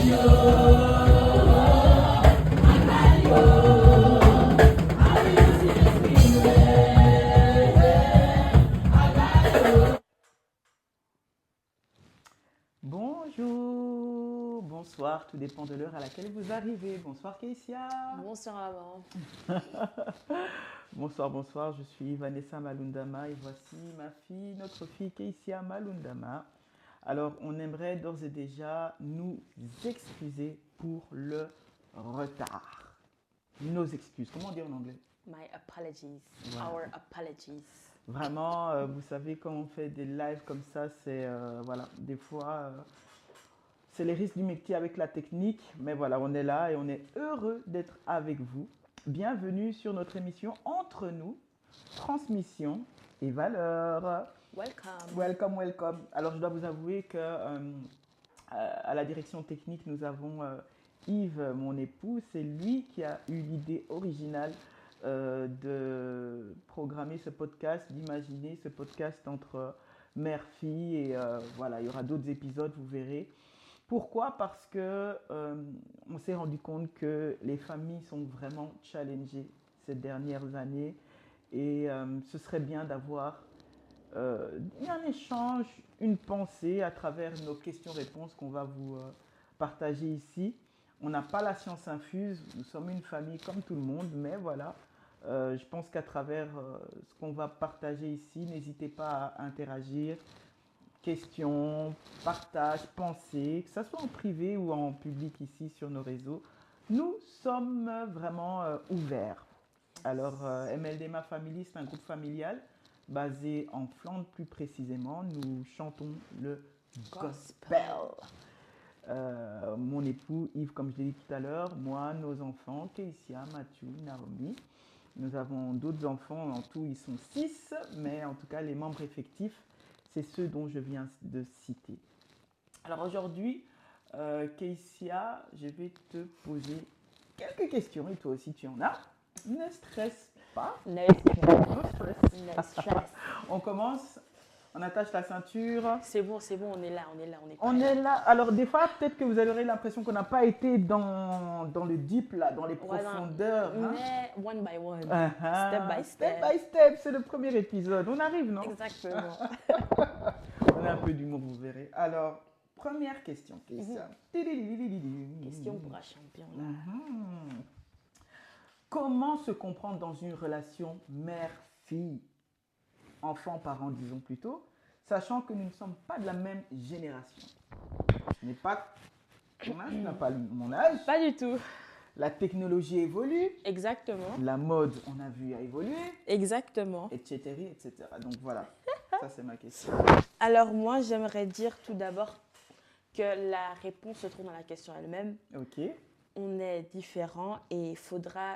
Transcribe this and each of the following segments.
Bonjour, bonsoir, tout dépend de l'heure à laquelle vous arrivez. Bonsoir Keïsia. Bonsoir maman. Bonsoir, je suis Vanessa Malundama et voici notre fille Keïsia Malundama. Alors, on aimerait d'ores et déjà nous excuser pour le retard. Nos excuses, comment dire en anglais? My apologies. Voilà. Our apologies. Vraiment, vous savez, quand on fait des lives comme ça, c'est, voilà, des fois, c'est les risques du métier avec la technique. Mais voilà, on est là et on est heureux d'être avec vous. Bienvenue sur notre émission Entre nous, transmission et valeur. Welcome. Alors, je dois vous avouer que à la direction technique, nous avons Yves, mon époux. C'est lui qui a eu l'idée originale de programmer ce podcast, d'imaginer ce podcast entre mère-fille. Et voilà, il y aura d'autres épisodes, vous verrez. Pourquoi? Parce que on s'est rendu compte que les familles sont vraiment challengées ces dernières années. Et ce serait bien d'avoir un échange, une pensée à travers nos questions-réponses qu'on va vous partager ici. On n'a pas la science infuse, nous sommes une famille comme tout le monde, mais voilà, je pense qu'à travers ce qu'on va partager ici, n'hésitez pas à interagir, questions, partage, pensées, que ce soit en privé ou en public ici sur nos réseaux. Nous sommes vraiment ouverts. Alors, MLDMA Family, c'est un groupe familial basé en Flandre plus précisément. Nous chantons le gospel. Mon époux Yves, comme je l'ai dit tout à l'heure, moi, nos enfants, Keïsia, Mathieu, Naomi. Nous avons d'autres enfants, en tout ils sont 6, mais en tout cas les membres effectifs, c'est ceux dont je viens de citer. Alors aujourd'hui, Keïsia, je vais te poser quelques questions et toi aussi tu en as. Ne stresse pas. No stress. On commence, on attache la ceinture. C'est bon, on est là. On est là. Alors des fois, peut-être que vous aurez l'impression qu'on n'a pas été dans le deep, là, dans les profondeurs. Mais one by one, Step by step, c'est le premier épisode. On arrive, non? Exactement. On a un peu d'humour, vous verrez. Alors, première question. Question pour un champion. Là. Comment se comprendre dans une relation mère-fille, enfant-parent, disons plutôt, sachant que nous ne sommes pas de la même génération? Ce n'est pas ton âge, tu n'as pas mon âge. Pas du tout. La technologie évolue. Exactement. La mode, on a vu, a évolué. Exactement. Etc. Donc voilà, ça c'est ma question. Alors moi, j'aimerais dire tout d'abord que la réponse se trouve dans la question elle-même. Ok. On est différents et faudra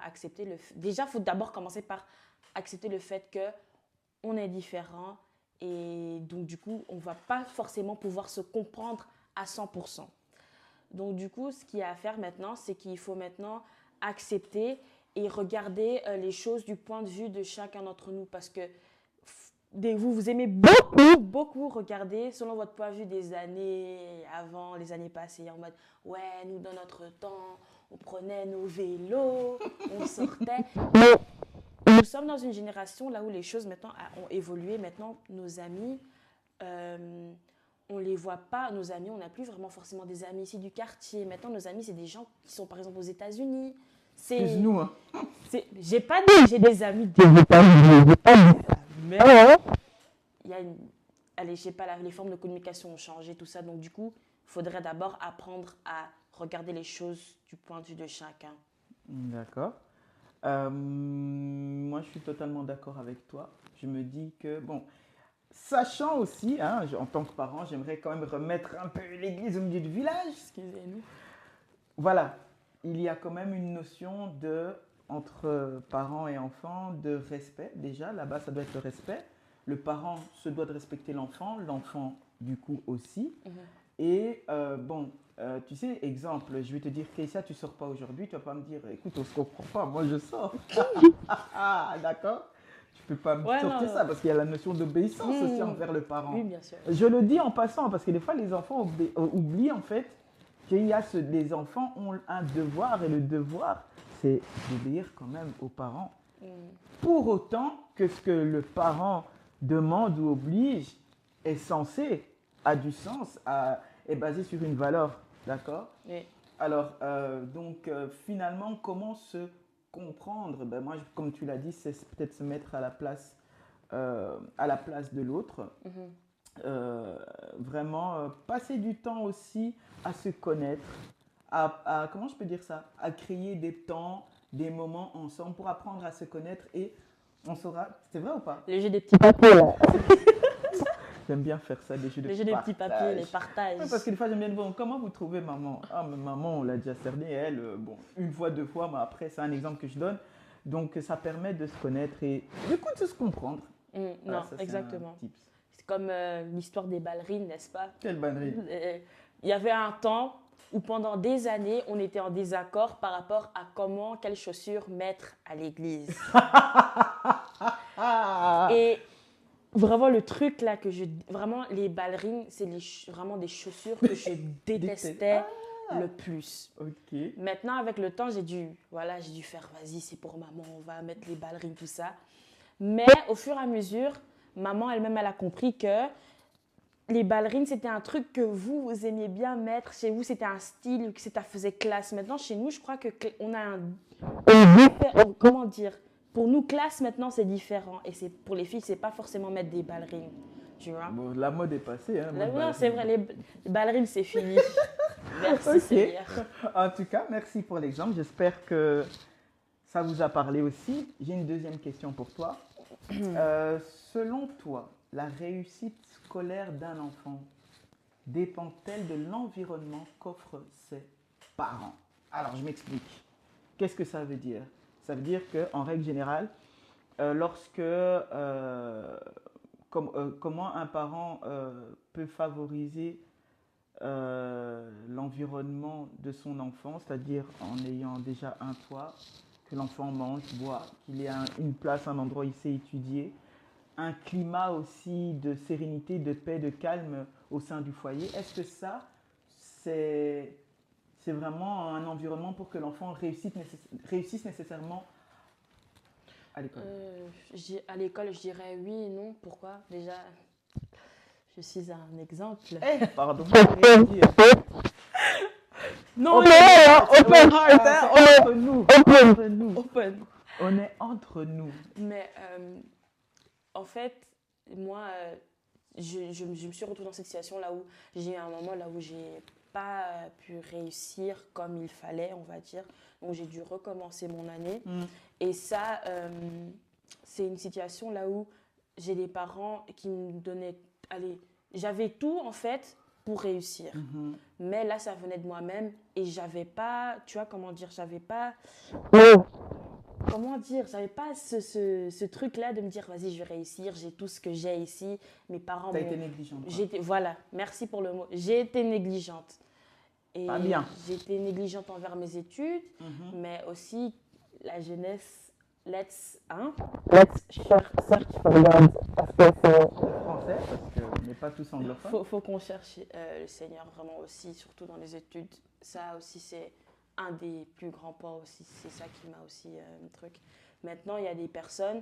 accepter déjà, il faut d'abord commencer par accepter le fait que on est différents et donc du coup, on va pas forcément pouvoir se comprendre à 100%. Donc du coup, ce qu'il y a à faire maintenant, c'est qu'il faut maintenant accepter et regarder les choses du point de vue de chacun d'entre nous parce que vous aimez beaucoup regarder selon votre point de vue des années avant, les années passées, en mode ouais, nous dans notre temps, on prenait nos vélos, on sortait. Nous sommes dans une génération là où les choses maintenant ont évolué. Maintenant, nos amis, on les voit pas. Nos amis, on n'a plus vraiment forcément des amis ici du quartier. Maintenant, nos amis, c'est des gens qui sont par exemple aux États-Unis. Plus nous, hein. J'ai pas dit que j'ai des amis des États-Unis. Mais il y a allez, je sais pas, les formes de communication ont changé, tout ça. Donc, du coup, il faudrait d'abord apprendre à regarder les choses du point de vue de chacun. D'accord. Moi, je suis totalement d'accord avec toi. Je me dis que, bon, sachant aussi, hein, en tant que parent, j'aimerais quand même remettre un peu l'église au milieu du village. Excusez-nous. Voilà, il y a quand même une notion entre parents et enfants, de respect. Déjà, là-bas, ça doit être le respect. Le parent se doit de respecter l'enfant du coup aussi. Et tu sais, exemple, je vais te dire, Keïsia, tu sors pas aujourd'hui, tu vas pas me dire, écoute, on se comprend pas, moi je sors. D'accord? Tu peux pas me Ouais, sortir non. ça parce qu'il y a la notion d'obéissance aussi Hmm. envers le parent. Oui, bien sûr. Je le dis en passant parce que des fois les enfants oublient en fait qu'il y a les enfants ont un devoir et le devoir c'est d'obéir quand même aux parents. Hmm. Pour autant que ce que le parent demande ou oblige est censé, a du sens, est basé sur une valeur. D'accord? Oui. Alors, finalement, comment se comprendre? Ben, moi, comme tu l'as dit, c'est peut-être se mettre à la place de l'autre. Mhm. Vraiment, passer du temps aussi à se connaître, comment je peux dire ça? À créer des temps, des moments ensemble pour apprendre à se connaître et on saura. C'est vrai ou pas? Le jeu des petits papiers, là. J'aime bien faire ça, des jeux de Le jeu des petits papiers, les partage. partages. Oui, parce que des fois, j'aime bien voir comment vous trouvez maman. Ah, mais maman, on l'a déjà cerné, elle, bon, une fois, deux fois, mais après, c'est un exemple que je donne. Donc, ça permet de se connaître et du coup de se comprendre. Voilà, Non, ça, c'est exactement. un tips. C'est comme l'histoire des ballerines, n'est-ce pas? Quelle bannerie. Il y avait un temps où pendant des années, on était en désaccord par rapport à quelles chaussures mettre à l'église. Ah, Et vraiment, le truc là vraiment, les ballerines, c'est vraiment des chaussures que je détestais le plus. ok. Maintenant, avec le temps, j'ai dû faire, vas-y, c'est pour maman, on va mettre les ballerines, tout ça. Mais au fur et à mesure, maman elle-même, elle a compris que les ballerines, c'était un truc que vous aimiez bien mettre. Chez vous, c'était un style, que ça faisait classe. Maintenant, chez nous, je crois qu'on a comment dire? Pour nous, classe, maintenant, c'est différent. Et pour les filles, c'est pas forcément mettre des ballerines. Tu vois? Bon, la mode est passée. Hein, mode Non, c'est vrai, les ballerines, c'est fini. Merci, Ok. Seigneur. En tout cas, merci pour l'exemple. J'espère que ça vous a parlé aussi. J'ai une deuxième question pour toi. Selon toi, la réussite scolaire d'un enfant dépend-elle de l'environnement qu'offrent ses parents? Alors, je m'explique. Qu'est-ce que ça veut dire? Ça veut dire qu'en règle générale, comment un parent peut favoriser l'environnement de son enfant, c'est-à-dire en ayant déjà un toit, que l'enfant mange, boit, qu'il ait une place, un endroit où il sait étudier, un climat aussi de sérénité, de paix, de calme au sein du foyer. Est-ce que ça, c'est vraiment un environnement pour que l'enfant réussisse nécessairement à l'école? À l'école, je dirais oui et non. Pourquoi? Déjà, je suis un exemple. Pardon, rien dire. Non, Open heart, hein, entre nous, entre nous. Open. On est entre nous. Mais en fait, moi, je me suis retrouvée dans cette situation là où j'ai eu un moment là où j'ai pas pu réussir comme il fallait, on va dire. Donc j'ai dû recommencer mon année. Et ça, c'est une situation là où j'ai des parents qui me donnaient... Allez, j'avais tout en fait pour réussir. Mais là, ça venait de moi-même et j'avais pas... Tu vois, comment dire? J'avais pas... Comment dire? J'avais pas ce truc-là de me dire, vas-y, je vais réussir, j'ai tout ce que j'ai ici. Mes parents... T'as été négligente. Voilà, merci pour le mot. J'ai été négligente. Et pas bien. J'ai été négligente envers mes études, mais aussi la jeunesse. Let's search for God. Français, parce qu'on n'est pas tous anglophones. Faut qu'on cherche le Seigneur vraiment aussi, surtout dans les études. Ça aussi, c'est un des plus grands points aussi. C'est ça qui m'a aussi un truc. Maintenant, il y a des personnes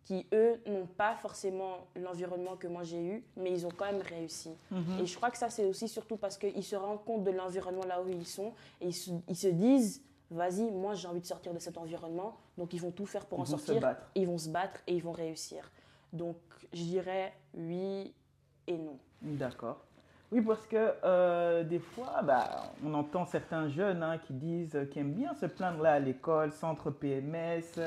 qui, eux, n'ont pas forcément l'environnement que moi j'ai eu, mais ils ont quand même réussi. Et je crois que ça, c'est aussi surtout parce qu'ils se rendent compte de l'environnement là où ils sont et ils se disent, vas-y, moi j'ai envie de sortir de cet environnement, donc ils vont tout faire pour en sortir. Ils vont se battre et ils vont réussir. Donc, je dirais oui et non. D'accord. Oui, parce que des fois, on entend certains jeunes qui aiment bien se plaindre là à l'école, centre PMS.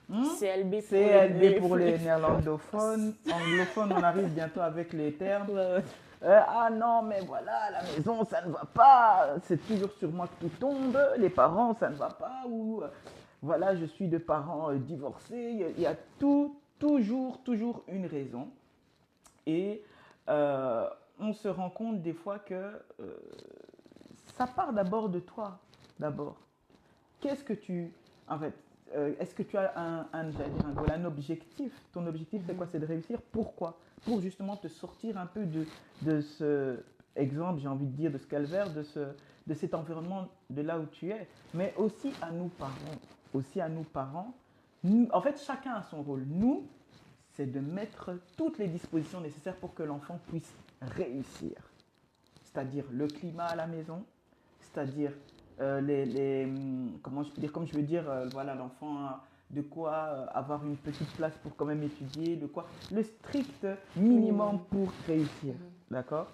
CLB pour les néerlandophones. Anglophones, on arrive bientôt avec les termes. Ah non, mais voilà, à la maison, ça ne va pas. C'est toujours sur moi que tout tombe. Les parents, ça ne va pas. Ou voilà, je suis de parents divorcés. Il y a toujours une raison. Et on se rend compte des fois que ça part d'abord de toi. D'abord. Qu'est-ce que tu... En fait, est-ce que tu as j'allais dire un goal, un objectif? Ton objectif, c'est quoi? C'est de réussir. Pourquoi? Pour justement te sortir un peu de ce exemple, j'ai envie de dire, de ce calvaire, de cet environnement, de là où tu es. Mais aussi à nous parents. Aussi à nous parents. En fait, chacun a son rôle. Nous, c'est de mettre toutes les dispositions nécessaires pour que l'enfant puisse réussir. C'est-à-dire le climat à la maison, c'est-à-dire comment je peux dire, comme je veux dire, voilà, l'enfant a de quoi avoir une petite place pour quand même étudier, de quoi, le strict minimum pour réussir, d'accord?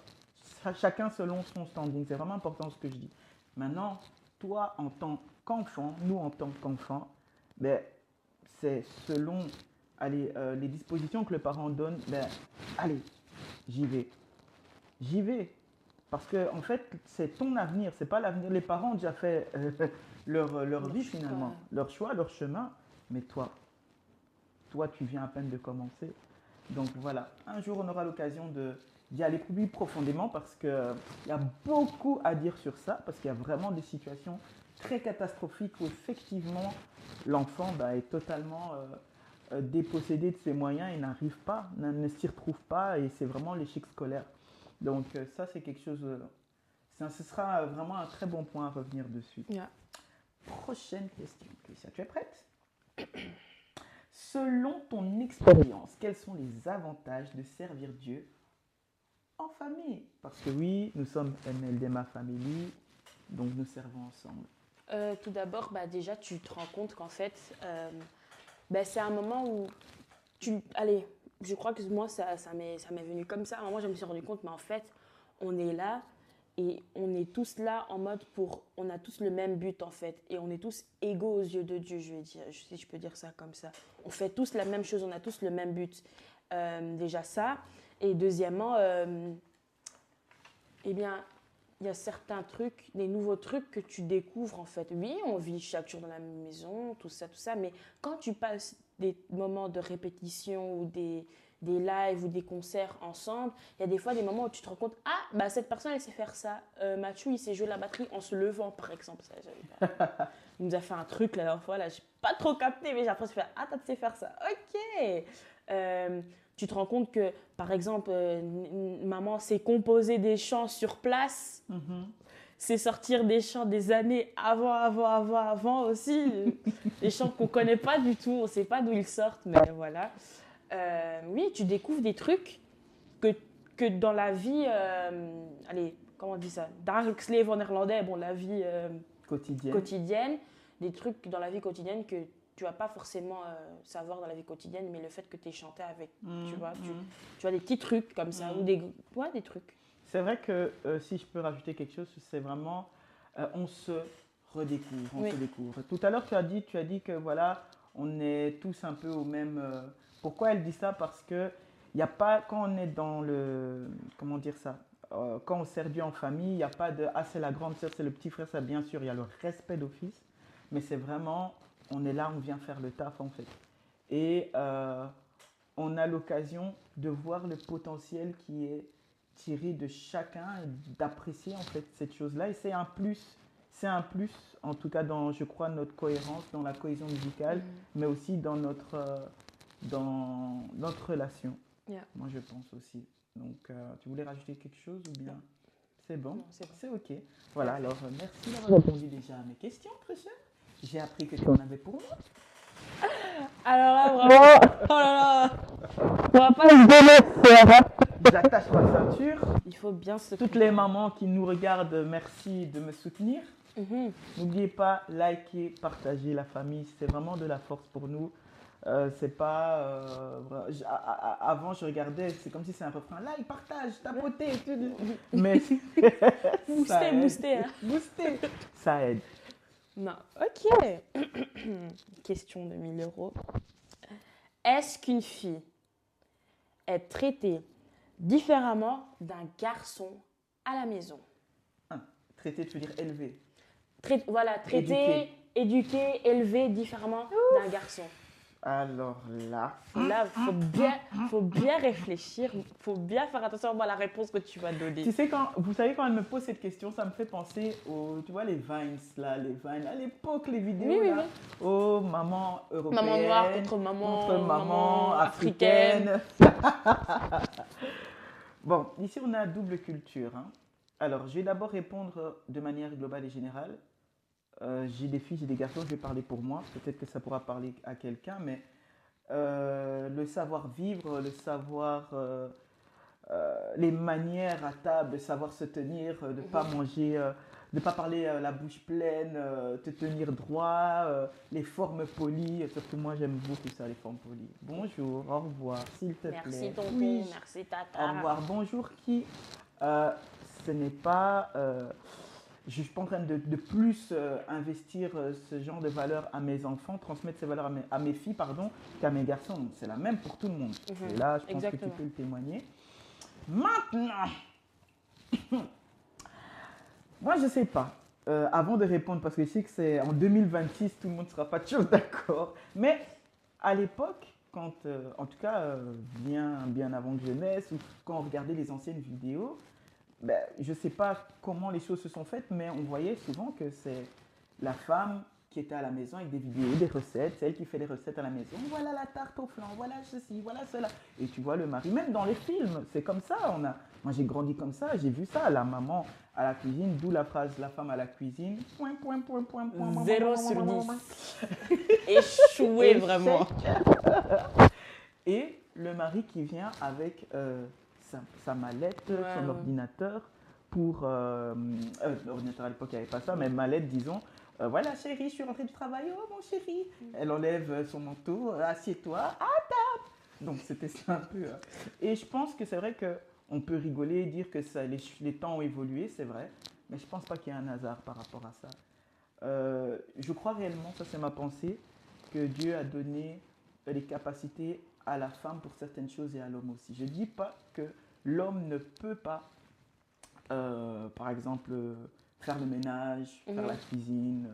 Chacun selon son standing, c'est vraiment important ce que je dis. Maintenant, toi en tant qu'enfant, nous en tant qu'enfants, ben, c'est selon allez, les dispositions que le parent donne, ben, allez, j'y vais. J'y vais. Parce que, en fait, c'est ton avenir, c'est pas l'avenir. Les parents ont déjà fait leur vie finalement, leur choix, leur chemin. Mais toi, tu viens à peine de commencer. Donc voilà, un jour on aura l'occasion d'y aller plus profondément parce qu'il y a beaucoup à dire sur ça, parce qu'il y a vraiment des situations très catastrophiques où effectivement l'enfant est totalement dépossédé de ses moyens et n'arrive pas, ne s'y retrouve pas et c'est vraiment l'échec scolaire. Donc ça c'est quelque chose, ce sera vraiment un très bon point à revenir dessus. Yeah. Prochaine question, Christian, tu es prête? Selon ton expérience, quels sont les avantages de servir Dieu en famille? Parce que oui, nous sommes MLDMA Family, donc nous servons ensemble. Tout d'abord, déjà, tu te rends compte qu'en fait, c'est un moment où allez, je crois que moi, ça m'est venu comme ça. À un moment, je me suis rendu compte, mais en fait, on est là et on est tous là en mode on a tous le même but en fait. Et on est tous égaux aux yeux de Dieu, je vais dire, si je peux dire ça comme ça. On fait tous la même chose, on a tous le même but. Déjà ça. Et deuxièmement, eh bien, il y a certains trucs, des nouveaux trucs que tu découvres en fait. Oui, on vit chaque jour dans la même maison, tout ça, mais quand tu passes des moments de répétition ou des lives ou des concerts ensemble, il y a des fois des moments où tu te rends compte, cette personne elle sait faire ça. Mathieu il sait jouer la batterie en se levant par exemple. Ça, il nous a fait un truc la dernière fois, là, j'ai pas trop capté, mais j'ai après fait, toi tu sais faire ça. Ok. Tu te rends compte que, par exemple, maman sait composer des chants sur place, c'est sortir des chants des années avant aussi, des chants qu'on ne connaît pas du tout, on ne sait pas d'où ils sortent, mais voilà. Oui, tu découvres des trucs que dans la vie, allez, comment on dit ça? Dagelijks en néerlandais, bon, la vie quotidienne, des trucs dans la vie quotidienne que tu vas pas forcément savoir dans la vie quotidienne, mais le fait que tu aies chanté avec, tu vois, tu vois des petits trucs comme ça, ou des trucs. C'est vrai que si je peux rajouter quelque chose, c'est vraiment, on se redécouvre, on se découvre. Tout à l'heure, tu as dit que voilà, on est tous un peu au même... Pourquoi elle dit ça? Parce que il n'y a pas, quand on est dans le... Comment dire ça? Quand on sert Dieu en famille, il n'y a pas de « Ah, c'est la grande sœur, c'est le petit frère », ça bien sûr, il y a le respect d'office, mais c'est vraiment... On est là, on vient faire le taf en fait. Et on a l'occasion de voir le potentiel qui est tiré de chacun et d'apprécier en fait cette chose-là. Et c'est un plus en tout cas dans, je crois, notre cohérence, dans la cohésion musicale, mais aussi dans notre relation. Yeah. Moi, je pense aussi. Donc, tu voulais rajouter quelque chose ou bien? C'est bon? Non, c'est bon. C'est ok. Voilà, alors merci d'avoir répondu déjà à mes questions, Tricia. J'ai appris que tu en avais pour moi. Alors là, vraiment, oh là là, on va pas se délaisser. J'attache ma ceinture. Il faut bien se... Toutes les mamans qui nous regardent, merci de me soutenir. N'oubliez pas, liker, partager la famille, c'est vraiment de la force pour nous. C'est pas... avant, je regardais, c'est comme si c'est un refrain. Like, partage, tapoter. Mais... Booster. Hein. Booster. Ça aide. Non, ok. Question de 1000 €. Est-ce qu'une fille est traitée différemment d'un garçon à la maison? Traité, tu veux dire élevé. Traité, éduqué, élevé différemment d'un garçon. Alors là, Là, faut bien réfléchir, faut bien faire attention à la réponse que tu vas donner. tu sais, vous savez, quand elle me pose cette question, ça me fait penser aux, tu vois, les Vines, là, à l'époque, les vidéos, Oui, oui, là. oui. Oh, maman européenne, Maman noire contre maman africaine. Bon, ici, on a double culture, hein. Alors, je vais d'abord répondre de manière globale et générale. J'ai des filles, j'ai des garçons, je vais parler pour moi. Peut-être que ça pourra parler à quelqu'un, mais le savoir-vivre, le savoir, les manières à table, savoir se tenir, de ne pas manger, de ne pas parler la bouche pleine, te tenir droit, les formes polies. Surtout moi, j'aime beaucoup ça, les formes polies. Bonjour, au revoir, s'il te Merci plaît. tonton, Oui, merci tata. au revoir, bonjour qui. Euh, ce n'est pas. Je ne suis pas en train de plus investir ce genre de valeurs à mes enfants, transmettre ces valeurs à mes filles, pardon, qu'à mes garçons. C'est la même pour tout le monde. Et là, je pense que tu peux le témoigner. Maintenant, moi, je ne sais pas. Avant de répondre, parce que je sais que c'est en 2026, tout le monde ne sera pas toujours d'accord. Mais à l'époque, quand, en tout cas, bien avant que je naisse, ou quand on regardait les anciennes vidéos, ben, je ne sais pas comment les choses se sont faites, mais on voyait souvent que c'est la femme qui était à la maison avec des vidéos, des recettes, c'est elle qui fait les recettes à la maison. Voilà la tarte au flan, voilà ceci, voilà cela. Et tu vois le mari, même dans les films, c'est comme ça. Moi j'ai grandi comme ça, j'ai vu ça, la maman à la cuisine, d'où la phrase la femme à la cuisine. Point, point, point, point, point. 0 sur 10. Échoué vraiment. Et le mari qui vient avec sa mallette, son ordinateur pour... l'ordinateur à l'époque, il n'y avait pas ça, mais mallette, disons. Voilà, chérie, je suis rentrée du travail. Oh, mon chéri. Elle enlève son manteau. Assieds-toi. À table. Donc, c'était ça un peu. Et je pense que c'est vrai qu'on peut rigoler et dire que ça, les temps ont évolué, c'est vrai. Mais je ne pense pas qu'il y ait un hasard par rapport à ça. Je crois réellement, ça c'est ma pensée, que Dieu a donné les capacités à la femme pour certaines choses et à l'homme aussi. Je ne dis pas que l'homme ne peut pas, par exemple, faire le ménage, faire la cuisine,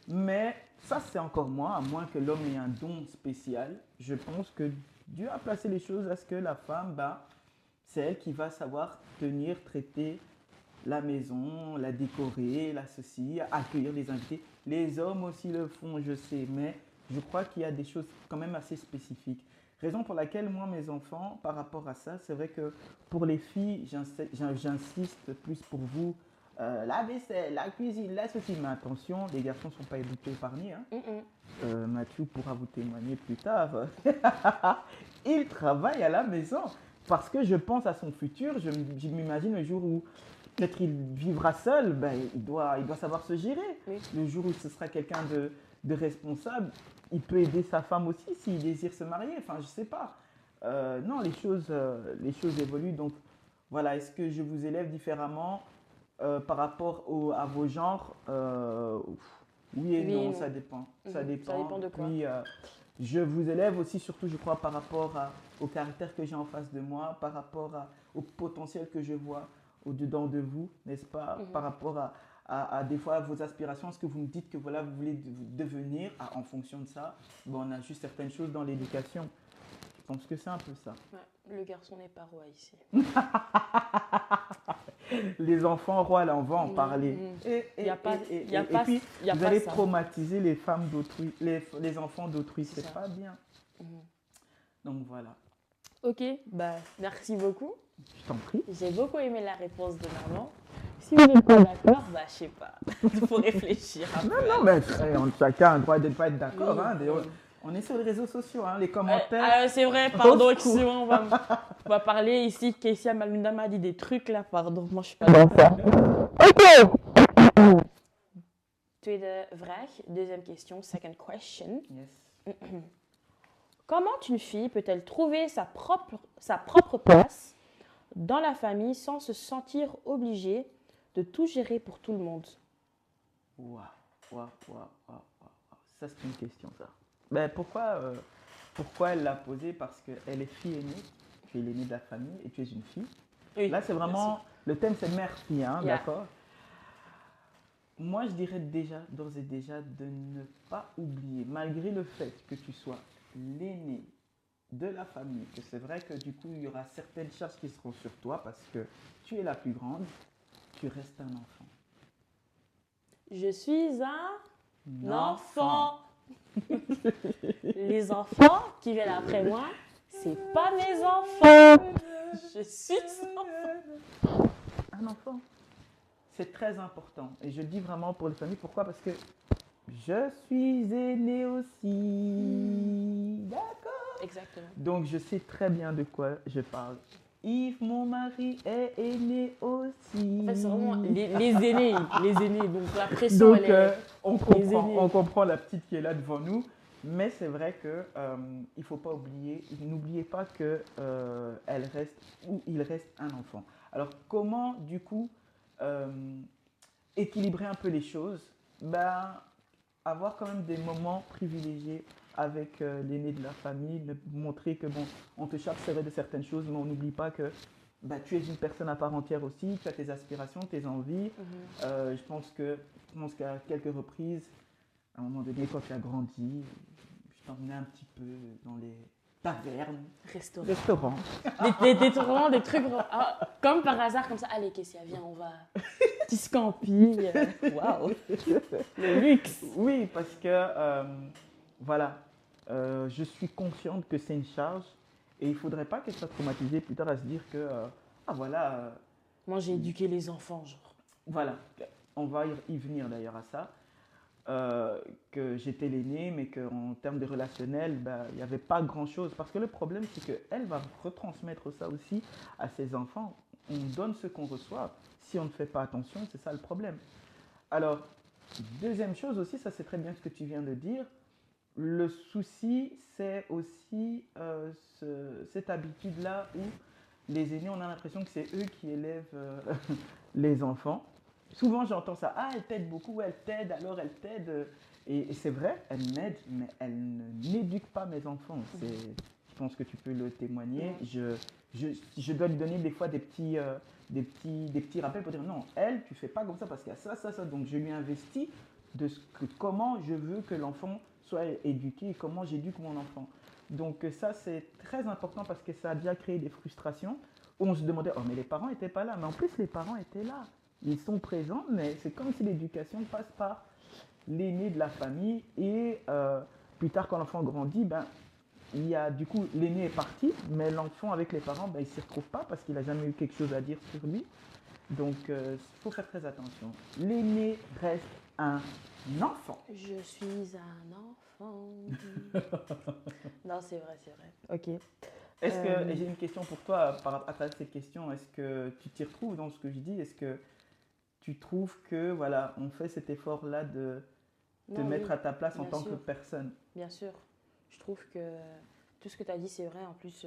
mais ça c'est encore moins, à moins que l'homme ait un don spécial. Je pense que Dieu a placé les choses à ce que la femme, bah, c'est elle qui va savoir tenir, traiter la maison, la décorer, la ceci, accueillir les invités. Les hommes aussi le font, je sais, mais je crois qu'il y a des choses quand même assez spécifiques. Raison pour laquelle moi, mes enfants, par rapport à ça, c'est vrai que pour les filles, j'insiste plus pour vous. La vaisselle, la cuisine, la ceci. Mais attention, les garçons ne sont pas épargnés. Hein. Mathieu pourra vous témoigner plus tard. Il travaille à la maison parce que je pense à son futur. Je m'imagine le jour où peut-être il vivra seul, ben, il doit savoir se gérer. Oui. Le jour où ce sera quelqu'un de responsable, il peut aider sa femme aussi s'il désire se marier. Enfin, je ne sais pas. Non, les choses évoluent. Donc, voilà, est-ce que je vous élève différemment par rapport à vos genres oui et non, ça dépend. Ça dépend. Ça dépend de quoi. Puis, je vous élève aussi, surtout, je crois, par rapport au caractère que j'ai en face de moi, par rapport au potentiel que je vois au-dedans de vous, n'est-ce pas, par rapport à des fois vos aspirations, ce que vous me dites que voilà, vous voulez devenir, en fonction de ça, bon, on a juste certaines choses dans l'éducation. Je pense que c'est un peu ça. Ouais, le garçon n'est pas roi ici. Les enfants rois, là, on va en parler. Et puis, vous allez traumatiser les femmes d'autrui, les enfants d'autrui, c'est pas bien. Donc voilà. Ok, bah merci beaucoup. Je t'en prie. J'ai beaucoup aimé la réponse de maman. Si vous n'êtes pas d'accord, bah je sais pas. Il faut réfléchir. Non, mais chacun a le droit de ne pas être d'accord. Hein. On est sur les réseaux sociaux, hein, les commentaires. C'est vrai, pardon, excusez-moi, on va parler ici. Kessia Malunda m'a dit des trucs là, pardon, moi je suis pas d'accord. Ok. Tweede vraag, deuxième question, second question. Yes. Comment une fille peut-elle trouver sa propre place dans la famille sans se sentir obligée de tout gérer pour tout le monde? Waouh. Ça, c'est une question, ça. Ben, pourquoi elle l'a posée? Parce qu'elle est fille aînée, tu es l'aînée de la famille et tu es une fille. Oui, là, c'est vraiment, le thème, c'est mère-fille, hein, d'accord? Moi, je dirais d'ores et déjà, de ne pas oublier, malgré le fait que tu sois l'aîné de la famille, que c'est vrai que du coup, il y aura certaines charges qui seront sur toi parce que tu es la plus grande, tu restes un enfant. Je suis un Enfant. enfant. Les enfants qui viennent après moi, c'est pas mes enfants. Je suis un enfant. Un enfant. C'est très important. Et je dis vraiment pour les familles, pourquoi? Parce que je suis aîné aussi. D'accord. Exactement. Donc je sais très bien de quoi je parle. Yves, mon mari, est aîné aussi. En fait, c'est vraiment les aînés. Les aînés. Donc la pression, Donc elle est. on comprend la petite qui est là devant nous. Mais c'est vrai que il ne faut pas oublier, n'oubliez pas que elle reste ou il reste un enfant. Alors comment du coup équilibrer un peu les choses? Ben, avoir quand même des moments privilégiés avec l'aîné de la famille, de montrer que bon, on te charge c'est vrai de certaines choses, mais on n'oublie pas que bah, tu es une personne à part entière aussi, tu as tes aspirations, tes envies. Je pense qu'à quelques reprises, à un moment donné, quand tu as grandi, je t'emmenais un petit peu dans les tavernes, restaurants. Vraiment des trucs. Comme par hasard, comme ça. Allez, Kessia, viens, on va. Petit scampi. Waouh. Le luxe. Oui, parce que voilà, je suis consciente que c'est une charge et il ne faudrait pas qu'elle soit traumatisée plus tard à se dire que, ah voilà, Moi, j'ai éduqué les enfants, genre. voilà, on va y venir d'ailleurs à ça, que j'étais l'aîné, mais qu'en termes de relationnel, bah, il n'y avait pas grand-chose. Parce que le problème, c'est qu'elle va retransmettre ça aussi à ses enfants. On donne ce qu'on reçoit. Si on ne fait pas attention, c'est ça le problème. Alors, deuxième chose aussi, ça c'est très bien ce que tu viens de dire, le souci, c'est aussi cette habitude-là où les aînés, on a l'impression que c'est eux qui élèvent les enfants. Souvent, j'entends ça. Ah, elle t'aide beaucoup, elle t'aide, alors elle t'aide. Et c'est vrai, elle m'aide, mais elle n'éduque pas mes enfants. Je pense que tu peux le témoigner. Je dois lui donner des fois des petits rappels pour dire non, elle, tu fais pas comme ça parce qu'il y a ça, ça, ça. Donc, je lui investis de comment je veux que l'enfant soit éduqué et comment j'éduque mon enfant. Donc ça, c'est très important parce que ça a déjà créé des frustrations où on se demandait, oh mais les parents n'étaient pas là. Mais en plus, les parents étaient là. Ils sont présents, mais c'est comme si l'éducation passe par l'aîné de la famille et plus tard, quand l'enfant grandit, ben, il y a du coup, l'aîné est parti, mais l'enfant avec les parents, ben, il ne s'y retrouve pas parce qu'il n'a jamais eu quelque chose à dire sur lui. Donc, il faut faire très attention. L'aîné reste un enfant. Je suis un enfant. Non, c'est vrai, c'est vrai. Ok. Est-ce que, et j'ai une question pour toi à travers cette question, est-ce que tu t'y retrouves dans ce que je dis? Est-ce que tu trouves que, voilà, on fait cet effort-là de te Non, mettre oui, à ta place en bien tant que sûr. personne? Bien sûr. Je trouve que tout ce que tu as dit, c'est vrai. En plus,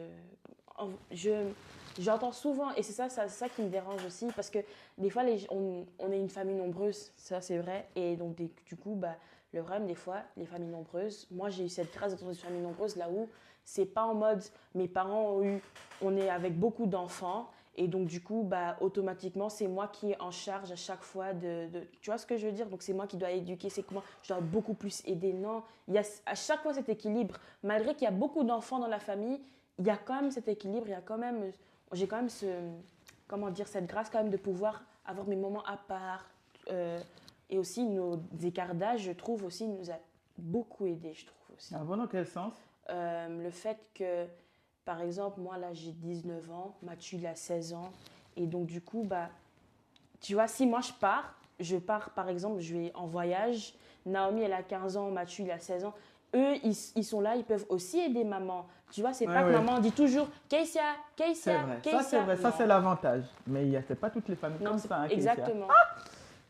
j'entends souvent, et c'est ça qui me dérange aussi, parce que des fois, on est une famille nombreuse, ça c'est vrai. Et donc, du coup, bah, le problème, des fois, les familles nombreuses, moi j'ai eu cette trace de famille nombreuse là où c'est pas en mode mes parents on est avec beaucoup d'enfants. Et donc, du coup, bah, automatiquement, c'est moi qui est en charge à chaque fois tu vois ce que je veux dire? Donc, c'est moi qui dois éduquer, c'est que moi, je dois beaucoup plus aider. Non, il y a à chaque fois cet équilibre. Malgré qu'il y a beaucoup d'enfants dans la famille, il y a quand même cet équilibre. J'ai quand même comment dire, cette grâce quand même de pouvoir avoir mes moments à part. Et aussi, nos écarts d'âge, je trouve aussi, nous a beaucoup aidé, je trouve aussi. Ah bon, dans quel sens? Le fait que, par exemple, moi là j'ai 19 ans, Mathieu il a 16 ans, et donc du coup, bah, tu vois, si moi je pars par exemple, je vais en voyage, Naomi elle a 15 ans, Mathieu il a 16 ans, eux ils sont là, ils peuvent aussi aider maman. Tu vois, c'est Ouais, pas que ouais. maman dit toujours Keïsia, C'est Keïsia, vrai, Keïsia. ça c'est vrai, ça Non. c'est l'avantage. Mais c'est pas toutes les familles Non, comme ça, hein, Kécia. exactement.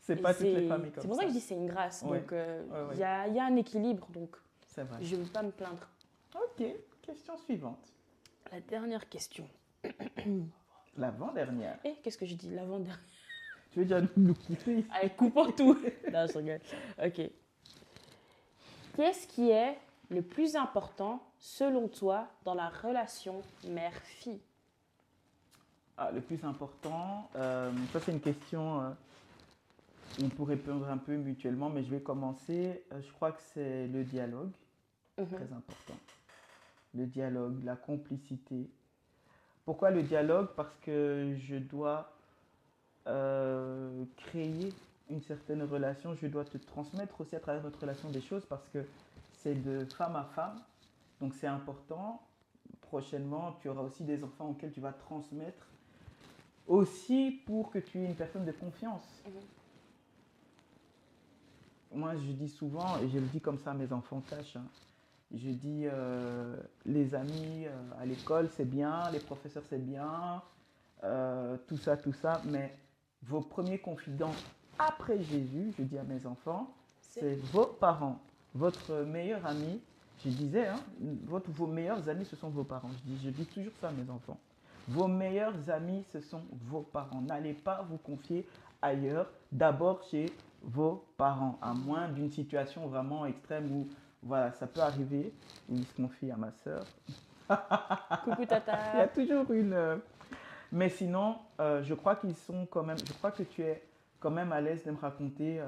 C'est Et pas toutes les familles comme ça. c'est pour ça que je dis c'est une grâce. Ouais. Donc Ouais, il y a un équilibre, donc c'est vrai. je ne veux pas me plaindre. Ok, question suivante. La dernière question. L'avant-dernière. Qu'est-ce que je dis? L'avant-dernière. Tu veux déjà nous couper? Allez, coupons tout. Non, je rigole. Ok. Qu'est-ce qui est le plus important, selon toi, dans la relation mère-fille? Ah, le plus important, ça c'est une question on peut répondre un peu mutuellement, mais je vais commencer. Je crois que c'est le dialogue, très important. le dialogue, la complicité. Pourquoi le dialogue? Parce que je dois créer une certaine relation, je dois te transmettre aussi à travers notre relation des choses parce que c'est de femme à femme, donc c'est important. Prochainement, tu auras aussi des enfants auxquels tu vas transmettre aussi pour que tu aies une personne de confiance. Moi, je dis souvent, et je le dis comme ça à mes enfants tâches, hein, je dis les amis à l'école, c'est bien, les professeurs, c'est bien, tout ça, mais vos premiers confidents après Jésus, je dis à mes enfants, c'est vos parents. Votre meilleur ami, je disais, hein, vos meilleurs amis, ce sont vos parents. Je dis toujours ça à mes enfants. Vos meilleurs amis, ce sont vos parents. N'allez pas vous confier ailleurs, d'abord chez vos parents, à moins d'une situation vraiment extrême où, voilà, ça peut arriver, où il se confie à ma sœur. Coucou tata. Il y a toujours une... Mais sinon, je crois qu'ils sont quand même... Je crois que tu es quand même à l'aise de me raconter...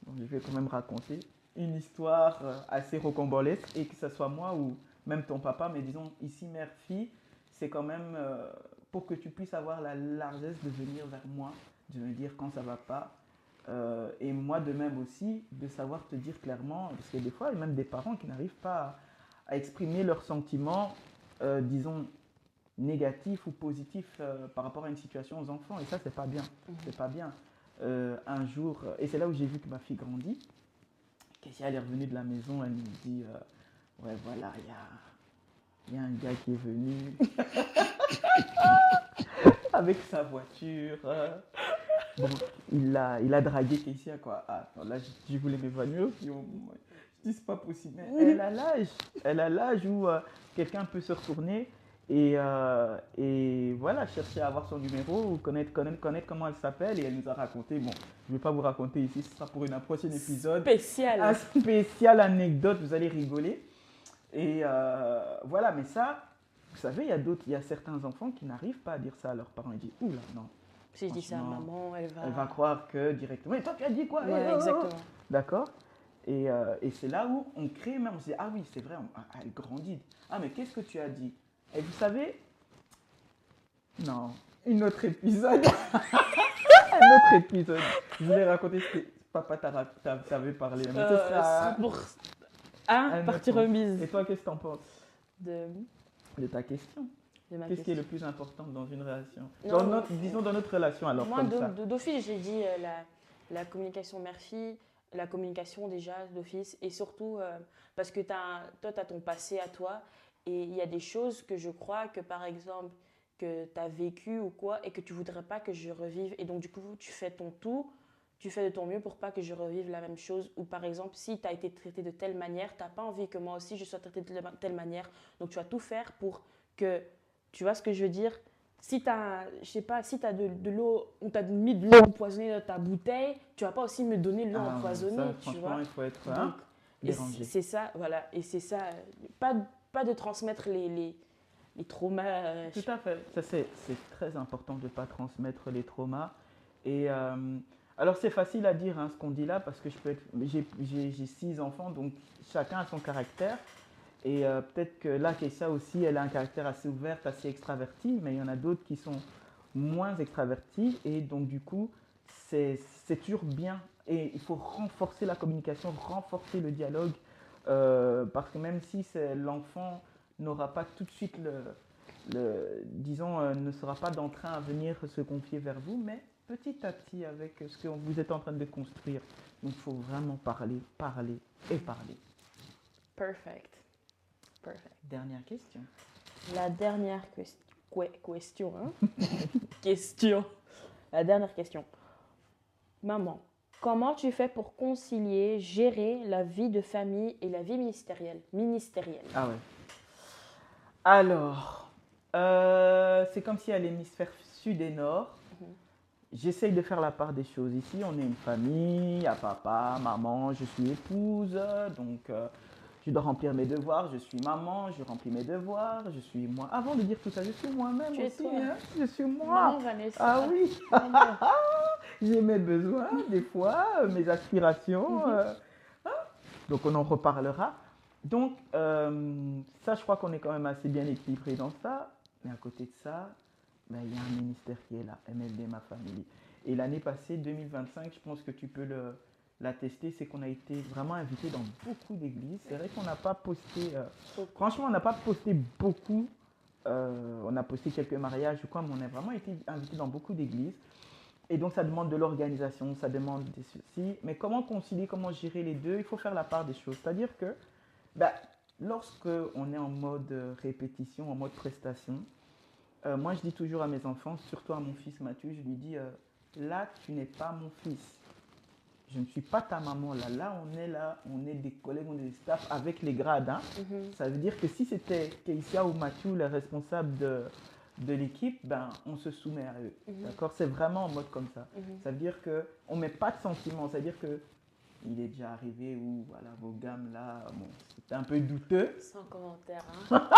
bon, je vais quand même raconter une histoire assez rocambolesque et que ce soit moi ou même ton papa, mais disons ici mère-fille, c'est quand même pour que tu puisses avoir la largesse de venir vers moi, de me dire quand ça va pas. Et moi de même aussi, de savoir te dire clairement, parce qu'il y a des fois, il y a même des parents qui n'arrivent pas à exprimer leurs sentiments, disons, négatifs ou positifs par rapport à une situation aux enfants. Et ça, c'est pas bien. C'est pas bien. Un jour, et c'est là où j'ai vu que ma fille grandit. Kessia, elle est revenue de la maison, elle me dit ouais, voilà, il y a un gars qui est venu avec sa voiture. Bon, il a dragué Kessia, quoi. Ah, non, là, je voulais m'évanouir. Je dis, c'est pas possible. Mais elle a l'âge où quelqu'un peut se retourner et voilà, chercher à avoir son numéro ou connaître comment elle s'appelle. Et elle nous a raconté, bon, je ne vais pas vous raconter ici, ce sera pour un prochain épisode. Spécial. Un spécial anecdote, vous allez rigoler. Et voilà, mais ça, vous savez, il y a certains enfants qui n'arrivent pas à dire ça à leurs parents. Ils disent, oula, non. Si je dis ça à maman, elle va croire que directement, mais toi tu as dit quoi? Ouais, exactement. D'accord. Et c'est là où on crée, même on se dit, ah oui, c'est vrai, elle grandit. Ah, mais qu'est-ce que tu as dit? Et vous savez, non, un autre épisode. Un autre épisode. Je voulais raconter ce que papa t'avait parlé. Mais ce sera pour partie autre. remise. Et toi, qu'est-ce que t'en penses de ta question? Qu'est-ce qui est le plus important dans une relation? Disons dans notre relation alors. Moi, comme ça. d'office, j'ai dit la communication mère-fille, la communication déjà d'office, et surtout parce que toi, tu as ton passé à toi, et il y a des choses que je crois que, par exemple, que tu as vécu ou quoi, et que tu voudrais pas que je revive, et donc du coup, tu fais ton tout, tu fais de ton mieux pour pas que je revive la même chose, ou par exemple, si tu as été traité de telle manière, tu n'as pas envie que moi aussi je sois traité de telle manière, donc tu vas tout faire pour que... Tu vois ce que je veux dire? Si tu as, je sais pas, si tu as de l'eau, on t'a mis de l'eau empoisonnée dans ta bouteille, tu vas pas aussi me donner de l'eau empoisonnée, ça, tu vois? Il faut être dérangé. C'est ça, voilà. Et c'est ça, pas de transmettre les traumas. Tout à fait. Ça, c'est très important de ne pas transmettre les traumas. Et alors, c'est facile à dire ce qu'on dit là, parce que j'ai 6 enfants, donc chacun a son caractère. Et peut-être que là, Kessia aussi, elle a un caractère assez ouvert, assez extraverti, mais il y en a d'autres qui sont moins extravertis. Et donc, du coup, c'est toujours bien. Et il faut renforcer la communication, renforcer le dialogue, parce que même si l'enfant n'aura pas tout de suite disons, ne sera pas d'entrain à venir se confier vers vous, mais petit à petit, avec ce que vous êtes en train de construire. Donc, il faut vraiment parler et parler. Perfect. Dernière question. La dernière question. Question. La dernière question. Maman, comment tu fais pour concilier, gérer la vie de famille et la vie ministérielle? Ah ouais. Alors, c'est comme si à l'hémisphère sud et nord, j'essaye de faire la part des choses. Ici, on est une famille, il y a papa, maman, je suis épouse, donc... je dois remplir mes devoirs, je suis maman, je remplis mes devoirs, je suis moi. Avant de dire tout ça, je suis moi-même aussi. Je suis moi. Maman Vanessa. Ah oui. J'ai mes besoins, des fois, mes aspirations. Donc on en reparlera. Donc, ça, je crois qu'on est quand même assez bien équilibré dans ça. Mais à côté de ça, ben, il y a un ministère qui est là, MLD Ma Family. Et l'année passée, 2025, je pense que tu peux l'attester, c'est qu'on a été vraiment invité dans beaucoup d'églises. C'est vrai qu'on n'a pas posté, franchement, on n'a pas posté beaucoup. On a posté quelques mariages, je crois, mais on a vraiment été invité dans beaucoup d'églises. Et donc, ça demande de l'organisation, ça demande des soucis. Mais comment concilier, comment gérer les deux? Il faut faire la part des choses. C'est-à-dire que bah, lorsque on est en mode répétition, en mode prestation, moi je dis toujours à mes enfants, surtout à mon fils Mathieu, je lui dis là tu n'es pas mon fils. Je ne suis pas ta maman là, on est des collègues, on est des staffs avec les grades. Hein. Ça veut dire que si c'était Keïsia ou Mathieu, les responsables de l'équipe, ben, on se soumet à eux. D'accord? C'est vraiment en mode comme ça. Ça veut dire qu'on ne met pas de sentiments. Ça veut dire que il est déjà arrivé où voilà, vos gammes là, bon, c'était un peu douteux. Sans commentaire. Hein.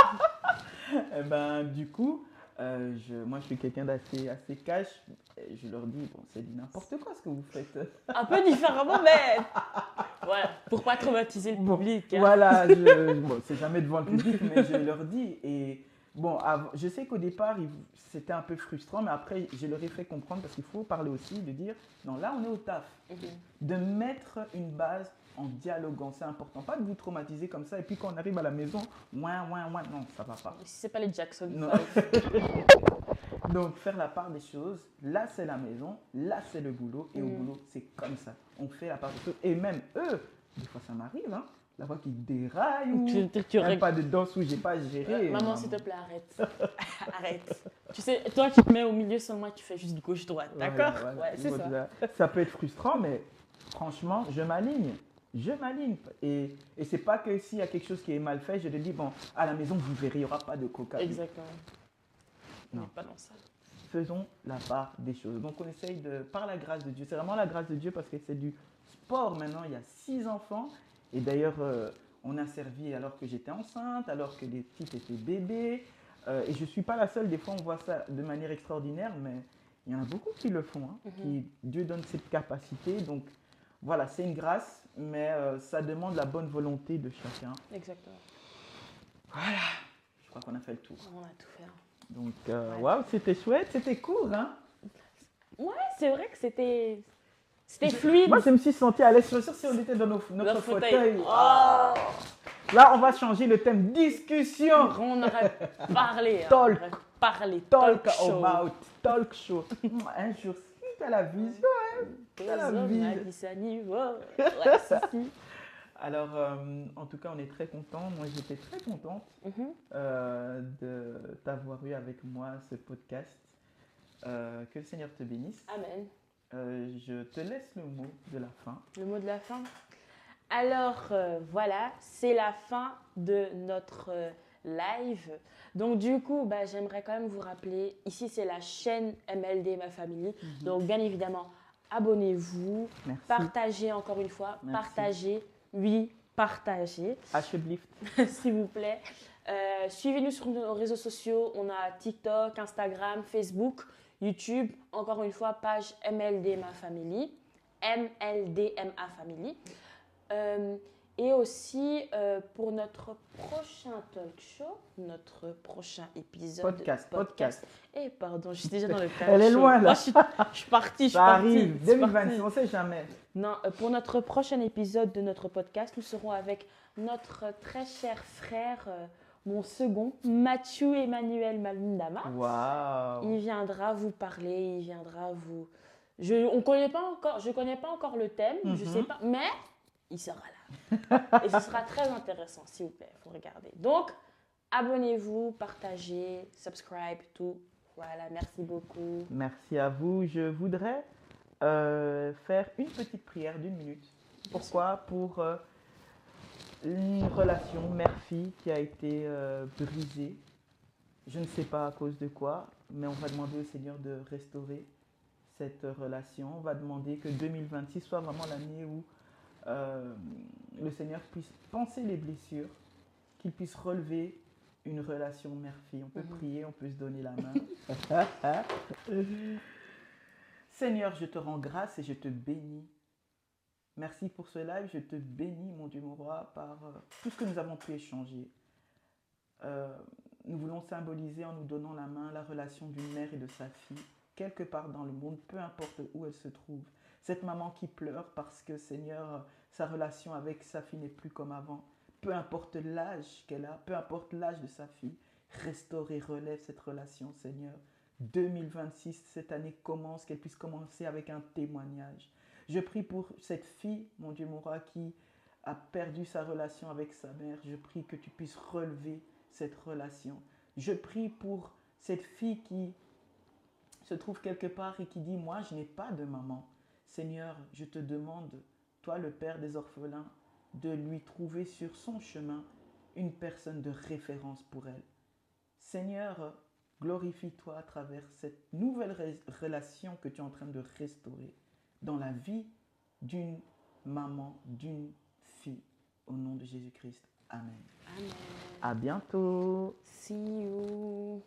Et ben, du coup, moi je suis quelqu'un d'assez assez cash. Et je leur dis, bon, c'est du n'importe quoi ce que vous faites. Un peu différemment, mais voilà, pour pas traumatiser le public. Hein. Voilà, bon, c'est jamais devant le public, mais je leur dis. Et bon, je sais qu'au départ, c'était un peu frustrant, mais après, je leur ai fait comprendre parce qu'il faut parler aussi de dire, non, là, on est au taf. De mettre une base en dialoguant, c'est important. Pas de vous traumatiser comme ça, et puis quand on arrive à la maison, ouin, non, ça va pas. Si c'est pas les Jackson. Non. Donc, faire la part des choses, là, c'est la maison, là, c'est le boulot, et au boulot, c'est comme ça. On fait la part des choses, et même eux, des fois, ça m'arrive, hein. La fois qu'ils déraillent ou même pas de danse où j'ai pas géré. Maman, s'il te plaît, arrête. Arrête. Tu sais, toi, tu te mets au milieu seulement, tu fais juste gauche-droite, d'accord? Voilà. Ouais, c'est ça. Ça peut être frustrant, mais franchement, je m'aligne. Et c'est pas que s'il y a quelque chose qui est mal fait, je te dis, bon, à la maison, vous verrez, il n'y aura pas de coca. Exactement. On Non. n'est pas dans ça. Faisons la part des choses. Donc, on essaye par la grâce de Dieu, c'est vraiment la grâce de Dieu parce que c'est du sport maintenant. Il y a 6 enfants. Et d'ailleurs, on a servi alors que j'étais enceinte, alors que les petites étaient bébés. Et je ne suis pas la seule. Des fois, on voit ça de manière extraordinaire, mais il y en a beaucoup qui le font. Hein, qui, Dieu donne cette capacité. Donc, voilà, c'est une grâce, mais ça demande la bonne volonté de chacun. Exactement. Voilà. Je crois qu'on a fait le tour. On a tout fait. Donc, waouh, c'était chouette, c'était court, hein? Ouais, c'est vrai que c'était fluide. Moi, je me suis sentie à l'aise. Je suis sûre si on était dans notre fauteuil. Oh. Là, on va changer le thème discussion. On aurait parlé. Talk. On aurait parlé. Talk show. about. Talk show. Un jour, si tu as la vision, hein. T'as la vision. Ouais, si. Alors, en tout cas, on est très contents. Moi, j'étais très contente de t'avoir eu avec moi ce podcast. Que le Seigneur te bénisse. Amen. Je te laisse le mot de la fin. Le mot de la fin. Alors, voilà, c'est la fin de notre live. Donc, du coup, j'aimerais quand même vous rappeler, ici, c'est la chaîne MLD Ma Family. Donc, bien évidemment, abonnez-vous. Merci. Partagez encore une fois. Merci. Partagez. Oui, partagez. Uplift. S'il vous plaît. Suivez-nous sur nos réseaux sociaux. On a TikTok, Instagram, Facebook, YouTube. Encore une fois, page MLD Ma Family. MLDMA Family. Et aussi pour notre prochain talk show, notre prochain épisode. Podcast. Eh, pardon, je suis déjà dans le talk Elle est show. loin, là. Moi, je suis partie. Ça arrive. 2026, on ne sait jamais. Non, pour notre prochain épisode de notre podcast, nous serons avec notre très cher frère, mon second, Mathieu Emmanuel Malundama. Waouh. Il viendra vous parler, il viendra vous... Je connais pas encore le thème, je sais pas, mais il sera là. Et ce sera très intéressant, s'il vous plaît, il faut regarder. Donc, abonnez-vous, partagez, subscribe, tout. Voilà, merci beaucoup. Merci à vous. Je voudrais faire une petite prière d'1 minute. Pourquoi? Pour une relation mère-fille qui a été brisée. Je ne sais pas à cause de quoi, mais on va demander au Seigneur de restaurer cette relation. On va demander que 2026 soit vraiment l'année où le Seigneur puisse penser les blessures, qu'il puisse relever une relation mère-fille. On peut prier, on peut se donner la main. Seigneur, je te rends grâce et je te bénis Merci pour ce live. Je te bénis, mon Dieu, mon roi, par tout ce que nous avons pu échanger. Euh, Nous voulons symboliser en nous donnant la main la relation d'une mère et de sa fille, quelque part dans le monde, peu importe où elle se trouve. Cette maman qui pleure parce que, Seigneur, sa relation avec sa fille n'est plus comme avant. Peu importe l'âge qu'elle a, peu importe l'âge de sa fille, restaure et relève cette relation, Seigneur. 2026, cette année commence, qu'elle puisse commencer avec un témoignage. Je prie pour cette fille, mon Dieu, mon roi, qui a perdu sa relation avec sa mère. Je prie que tu puisses relever cette relation. Je prie pour cette fille qui se trouve quelque part et qui dit, moi, je n'ai pas de maman. Seigneur, je te demande, toi, le Père des orphelins, de lui trouver sur son chemin une personne de référence pour elle. Seigneur, glorifie-toi à travers cette nouvelle relation que tu es en train de restaurer dans la vie d'une maman, d'une fille. Au nom de Jésus-Christ. Amen. Amen. À bientôt. See you.